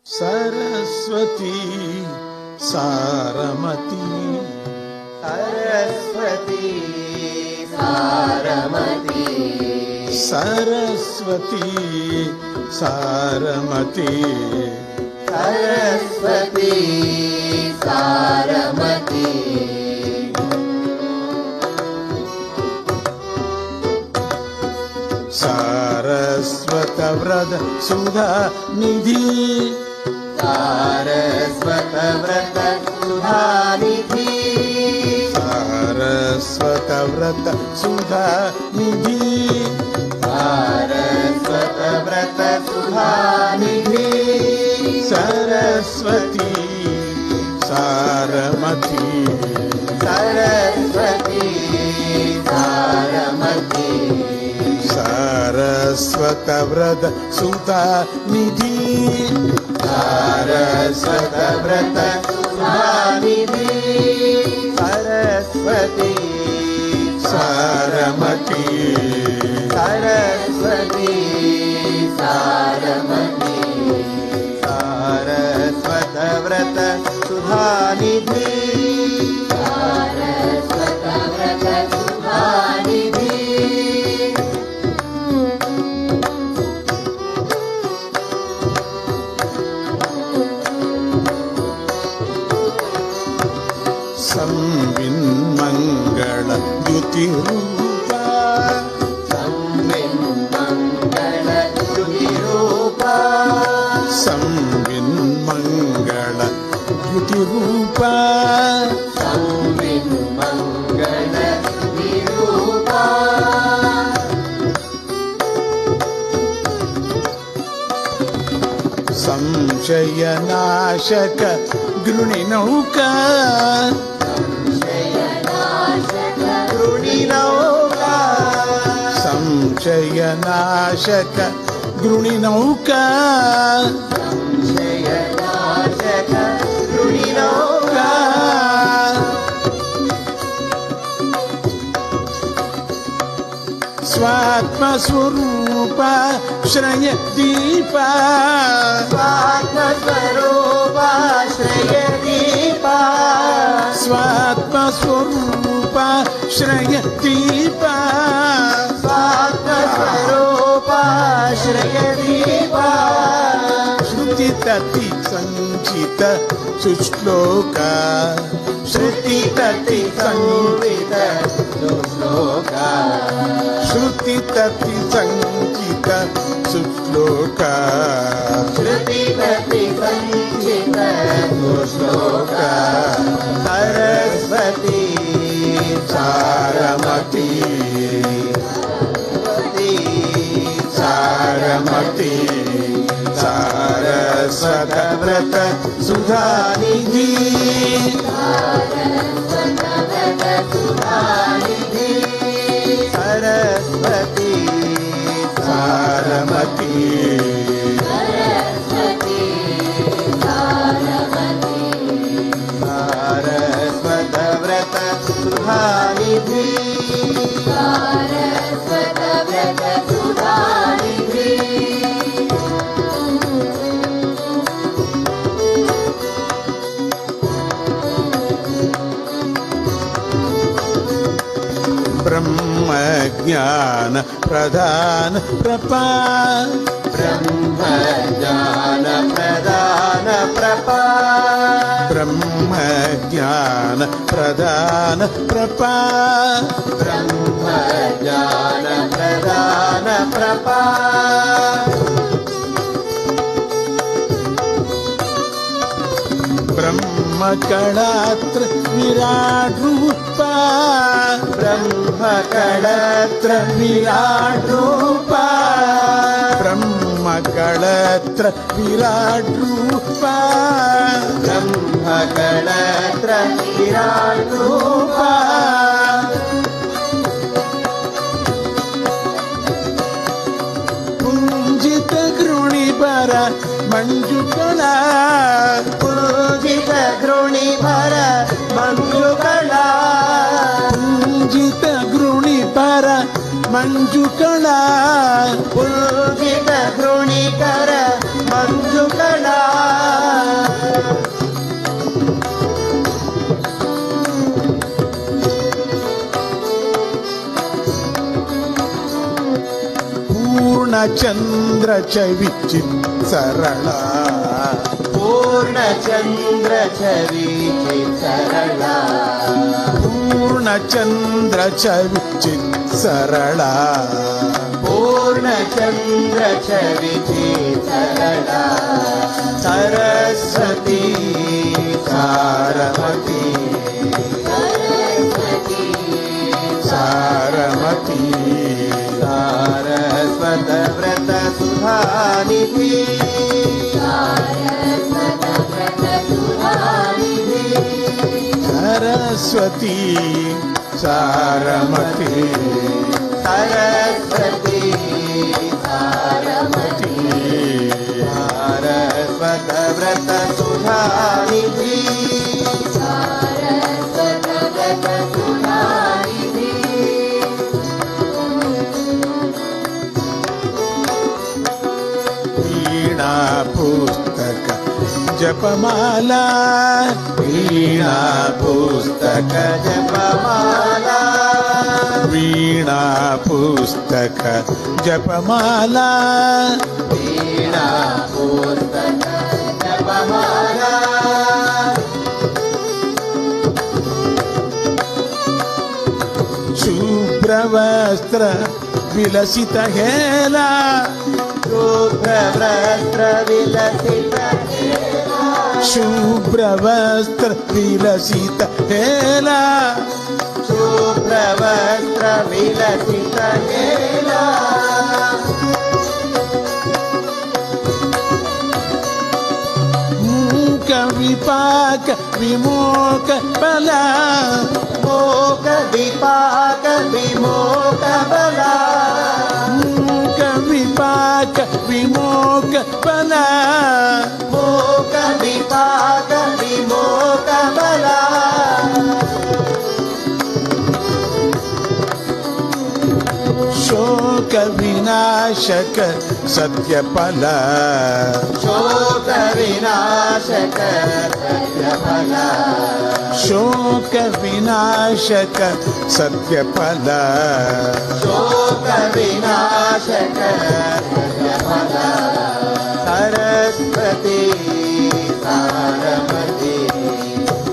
सरस्वती सारमती सरस्वती सारमती सरस्वती सारमती सरस्वती सारमती सारस्वत व्रत सुधा निधि सारस्वत व्रत सुधा निधि सारस्वत व्रत सुधा निधि सारस्वत व्रत सुधा निधि सरस्वती सारमती सरस्वती सारमती सारस्वत व्रत सुधा निधि सारस्वत व्रत सुधा निधि सरस्वती सारमती सरस्वती सारमती सारस्वत व्रत सुधा निधि सारस्वत व्रत सुधा निधि संविन्मंगल द्युतिरूपा संविन्मंगल द्युतिरूपा संविन्मंगल द्युतिरूपा संविन्मंगल द्युतिरूपा संशयनाशक गृणिनौका संशयनाशक गृणिनौका संशयनाशक गृणिनौका स्वात्मस्वरूपा श्रय दीपा स्वात्मस्वरूपा श्रय दीपा स्वात्मस्वरूपा श्रय दीपा स्वात्मस्वरूपा श्रय दीपा श्रुतितति संचित सुश्लोका श्रुतितति संचित सुश्लोका श्रुतितति संचित सुश्लोका श्रुतितति संचित सुश्लोका सरस्वती सारमती सारमती सारस्वत व्रत सुधा निधि सरस्वती सारमती सारस्वत व्रत सुधा निधि सारस्वत व्रत सुधा निधि ब्रह्म ज्ञान प्रधान प्रपा ब्रह्म ज्ञान प्रदान प्रपा ब्रह्म ज्ञान प्रधान प्रपा ब्रह्म ज्ञान प्रदान प्रपा ब्रह्म कलात्र विराट रूपा ब्रह्म कलत्र विराट रूपा ब्रह्म कलत्र विराट रूपा ब्रह्म कलत्र विराट रूपा पुंजित गृणिपर मंजुकला पूजित गृणिभर मंजुकला पुंजित गृणिपर मंजुकला पूजित गृणिकर मंजुकला ಚಂದ್ರ ಚವಿಚಿತ್ ಸರಳ ಪೂರ್ಣಚಂದ್ರ ಚವಿಚಿ ಸರಳ ಪೂರ್ಣಚಂದ್ರ ಚವಿಚಿತ್ ಸರಳ ಪೂರ್ಣಚಂದ್ರ ಚವಿಚಿ ಸರಳ ಸರಸ್ವತಿ ಸಾರಮತಿ ಸಾರಮತಿ ಸಾರಸ್ವತ ವ್ರತ ಸುಧಾನಿಧಿ ಸರಸ್ವತಿ ಸಾರಮತಿ ಸರಸ್ವತಿ ಸಾರಮತಿ ಸಾರಸ್ವತ ವ್ರತ ಸುಧಾನಿಧಿ ವೀಣಾ ಪುಸ್ತಕ ಜಪಮಾಲಾ ವೀಣಾ ಪುಸ್ತಕ ಜಪಮಾಲಾ ವೀಣಾ ಪುಸ್ತಕ ಜಪಮಾಲಾ ವೀಣಾ ಪುಸ್ತಕ ಜಪಮಾಲಾ ಶುಭ್ರವಸ್ತ್ರ ವಿಲಸಿತ ಹೇಲ ಶುಭ್ರವಸ್ತ್ರ ವಿಲಸಿತ ಶುಭ್ರವಸ್ತ್ರ ವಿಲಸಿತ ಹೇಲ ಶುಭ್ರವಸ್ತ್ರ ವಿಲಸಿತ ಹೇಲ ಮೂಕ ವಿಪಾಕ ವಿಮೋಕ ಬಲ ಮೋಕ ವಿಪಾಕ ವಿಮೋಕ ಬಲ ಮೂಕ ವಿಪಾಕ ವಿಮೋಕ ಬಲ ಮೋಕ ವಿಪಾಕ ವಿಮೋಕ ಬಲ ಶೋಕ ವಿನಾಶಕ ಸತ್ಯ ಫಲ ಶೋಕ ವಿನಾಶಕ ಸತ್ಯ ಫಲ ಶೋಕ ವಿನಾಶಕ ಸತ್ಯ ಫಲ ಶೋಕ ವಿನಾಶಕ ಸತ್ಯ ಫಲ ಸರಸ್ವತಿ ಸಾರಮತಿ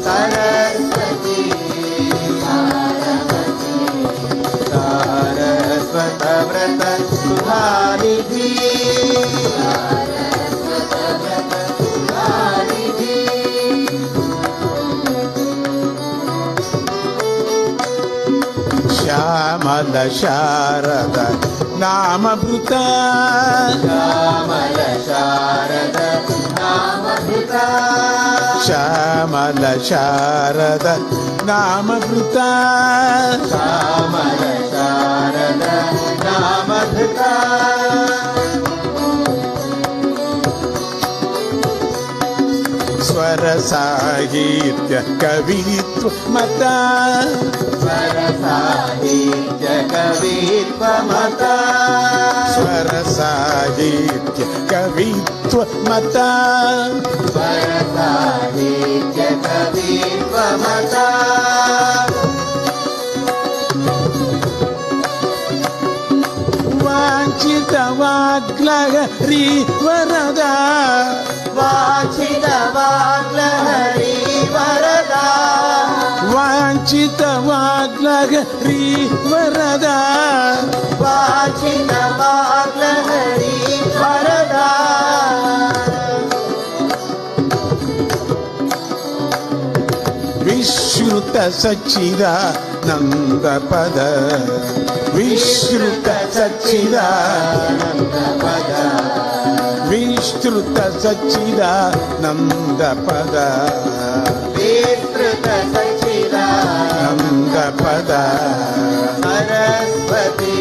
ಸರಸ್ವತಿ ಸಾರಮತಿ ಸಾರಸ್ವತ ವ್ರತ ಸುಧಾನಿಧಿ ಶ್ಯಾಮಲ ಶಾರದ ನಾಮಭೃತ ಶ್ಯಾಮಲ ಶಾರದ ನಾಮಭೃತ ಶ್ಯಾಮಲ ಶಾರದ ನಾಮಭೃತ ಶ್ಯಾಮಲ ಶಾರದ ನಾಮಭೃತ ಸ್ವರ ಸಾಹಿತ್ಯ ಕವಿತ್ವ ಮತ ಸ್ವರ ಸಾಹಿತ್ಯ ಕವಿತ್ವ ಮತ ಸ್ವರ ಸಾಹಿತ್ಯ ಕವಿತ್ವ ಮತ ಸ್ವರ ಸಾಹಿತ್ಯ ಕವಿತ್ವ ಮತ ವಾಂಛಿತ ವಾಗ್ಲಹರಿ ವರದ ವಾಚಿತ ವಾಗ್ಲಹರಿ ವರದ ವಾಂಛಿತ ವಾಗ್ಲಹರಿ ವರದ ವಾಚಿತ ವಾಗ್ಲಹರಿ ವರದ ವಿಶ್ರುತ ಸಚ್ಚಿದಾನಂದ ಪದ ವಿಶ್ರುತ ಸಚ್ಚಿದಾನಂದ ಪದ ವಿಸ್ತೃತ ಸಚ್ಚಿದಾನಂದ ಪದ ವಿಸ್ತೃತ ನಂದ ಪದ ಸರಸ್ವತಿ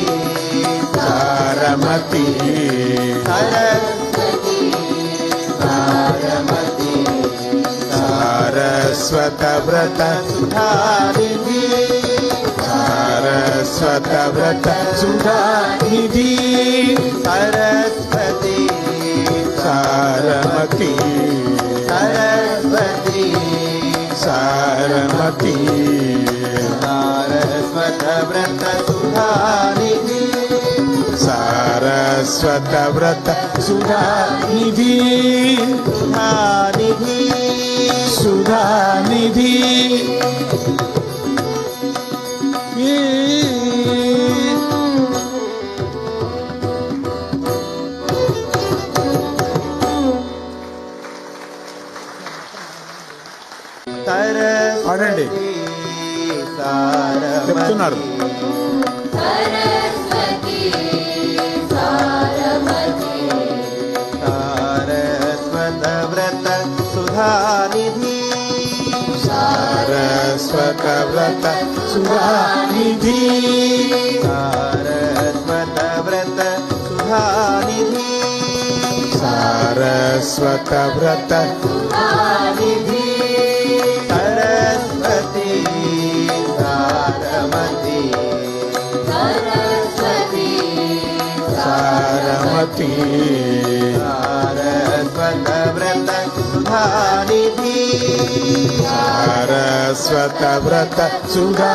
ಸಾರಮತಿ ಸರಸ್ವತಿ ಸಾರಮತಿ ಸಾರಸ್ವತ ವ್ರತ ಸುಧಾನಿಧಿ ಸಾರಸ್ವತ ವ್ರತ ಸುಧಾನಿಧಿ ಸರಸ್ವತಿ ಸಾರಮತಿ ಸರಸ್ವತಿ ಸಾರಮತಿ ಸಾರಸ್ವತ ವ್ರತ ಸುಧಾನಿಧಿ ಸಾರಸ್ವತ ವ್ರತ ಸುಧಾ ನಿಧಿ ಸುಧಾನಿಧಿ ಸುಧಾ ನಿಧಿ పాడండి. చెప్తున్నారు. సారస్వత వ్రత సుధానిధి సారస్వత వ్రత సుధా నిధి సారస్వత వ్రత సుధానిధి సారస్వత వ్రత నిధి సరస్వతి సారమతి సారమతి సారస్వత వ్రత సుధానిధి సారస్వత వ్రత సుధా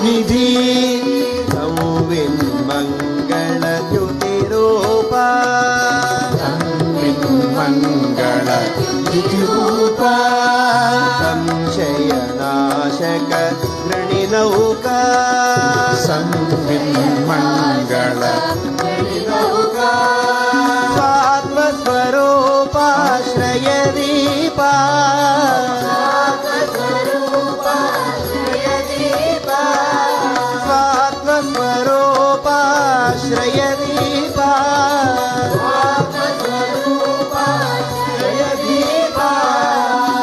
నిధి సంవిన్మంగళ జ్యోతిరూప మంగళ దితిరూప సంశయనాశక గృణినౌక సంవిన్మంగళ స్వాత్మస్వరూపాశ్రయ దీప స్వాత్మస్వరూపాశ్రయ దీప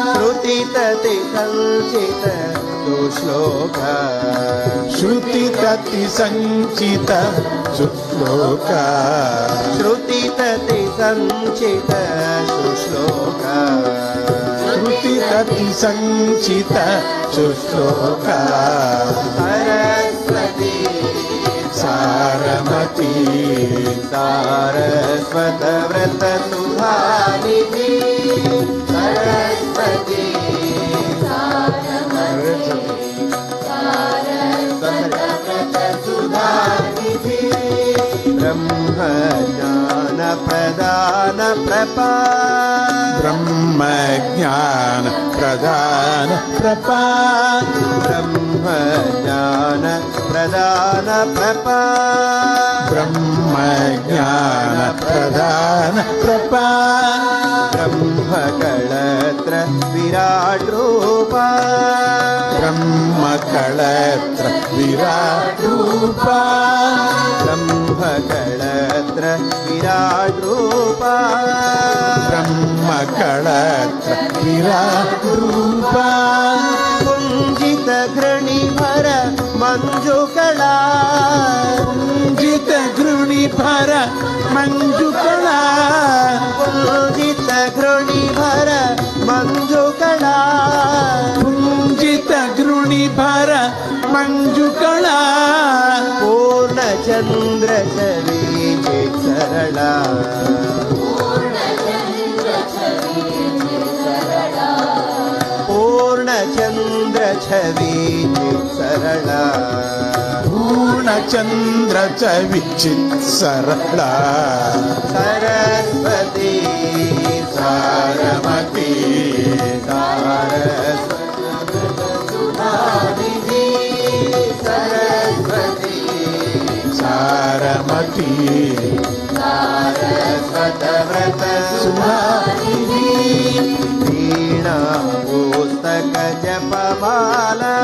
श्रुतितति संचित सुश्लोक ಶ್ರುತಿತತಿ ಸಂಚಿತ ಸುಶ್ಲೋಕ श्रुतितति संचित सुश्लोक ಶ್ರುತಿತತಿ ಸಂಚಿತ ಸುಶ್ಲೋಕ सरस्वती ಸಾರಮತಿ सारस्वत व्रत सुधानिधि सरस्वती सुधानिधि ब्रह्म ज्ञान प्रदान प्रपा ಬ್ರಹ್ಮ ಜ್ಞಾನ ಪ್ರಧಾನ ಪ್ರಪಾ ब्रह्म ज्ञान प्रदान प्रपा ಬ್ರಹ್ಮ ಜ್ಞಾನ ಪ್ರಧಾನ ಪ್ರಪಾ ब्रह्म कळत्र विराट रूप ಬ್ರಹ್ಮ ಕಳತ್ರ ವಿರಾಟ್ ರೂಪ ब्रह्म कळत्र विराट रूप ಬ್ರಹ್ಮ ಕಳತ್ರ ವಿರಾಟ್ ರೂಪ कुञ्जित घृणिभर मञ्जुकला ಕುಂಜಿತ ಗೃಣಿಭರ ಮಂಜುಕಳ कुञ्जित घृणिभर मञ्जुकला ಕುಂಜಿತ ಗೃಣಿಭರ ಮಂಜುಕಳ पूर्णचन्द्र चरीचे सरला पूर्णचन्द्र छवीचे सरला ಪೂರ್ಣಚಂದ್ರ ಚ ವಿಚಿತ್ ಸರಳ सरस्वती ಸಾರಮತಿ सारस्वती सरस्वती ಸಾರಮತಿ सारस्वत व्रत ಸುಧಾನಿಧಿ वीणा पुस्तक जपमाला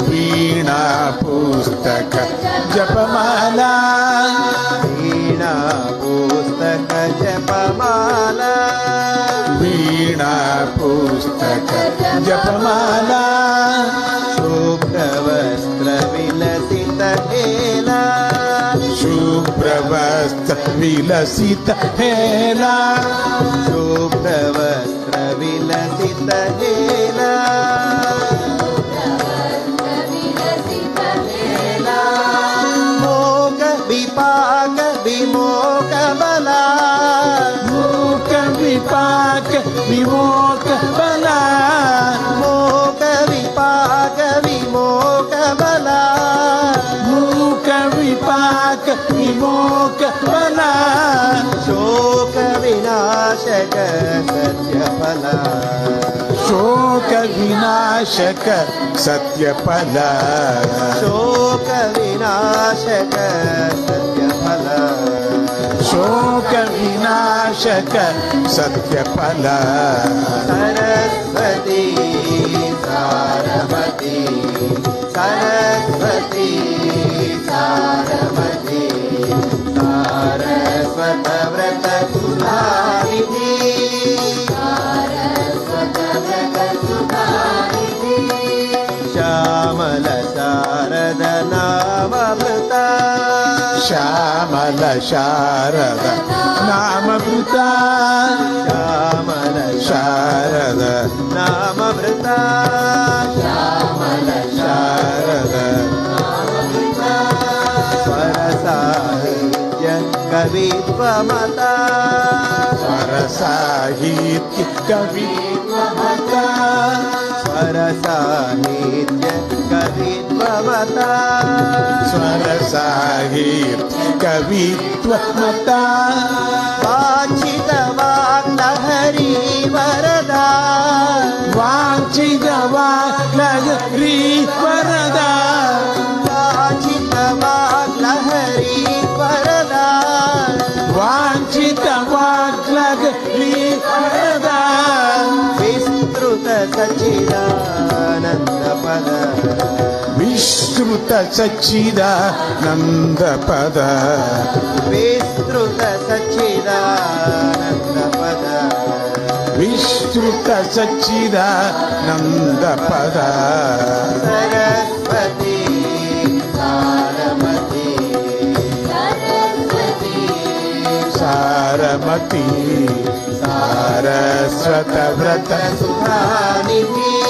ವೀಣಾ ಪುಸ್ತಕ ಜಪಮಾಲಾ वीणा पुस्तक जपमाला ವೀಣಾ ಪುಸ್ತಕ ಜಪಮಾಲಾ शुभ्रवस्त्र विलसित हेला ಶುಭ್ರವಸ್ತ್ರ ವಿಲಸಿತ ಹೇಲಾ शुभ्रवस्त्र विलसित हेला मोक विपाक विमोक बला ಮೂಕ ವಿಪಾಕ ವಿಮೋಕ ಬಲ मोक विपाक विमोक बला ಮೂಕ ವಿಪಾಕ ವಿಮೋಕ विनाशक सत्यफल शोक विनाशक सत्यफल शोक विनाशक सत्यफल शोक विनाशक सत्यफल सरस्वती सारमती सरस्वती सारमती सारस्वत व्रत सुधारिणी श्यामल शारद नामृता श्यामल शारद नामृता श्यामल शारद नामृता श्यामल शारद स्वर साहित्य कवित्वमता स्वर साहित्य कवित्वमता स्वर साहित्य कवित्वमता स्वर साहित्य कवित्वमता वाञ्छित वाग्लहरी वरदा वाञ्छित वाग्लहरी वरदा वाञ्छित वाग्लहरी वरदा वाञ्छित वाग्लहरी वरदा विस्तृत सच्चिदानन्द पद विस्तृत सच्चिदानन्द पद विस्तृत सच्चिदानन्द पद विस्तृत सच्चिदानन्द पद सरस्वती सारमती सारमती सारस्वत व्रत सुधानिधि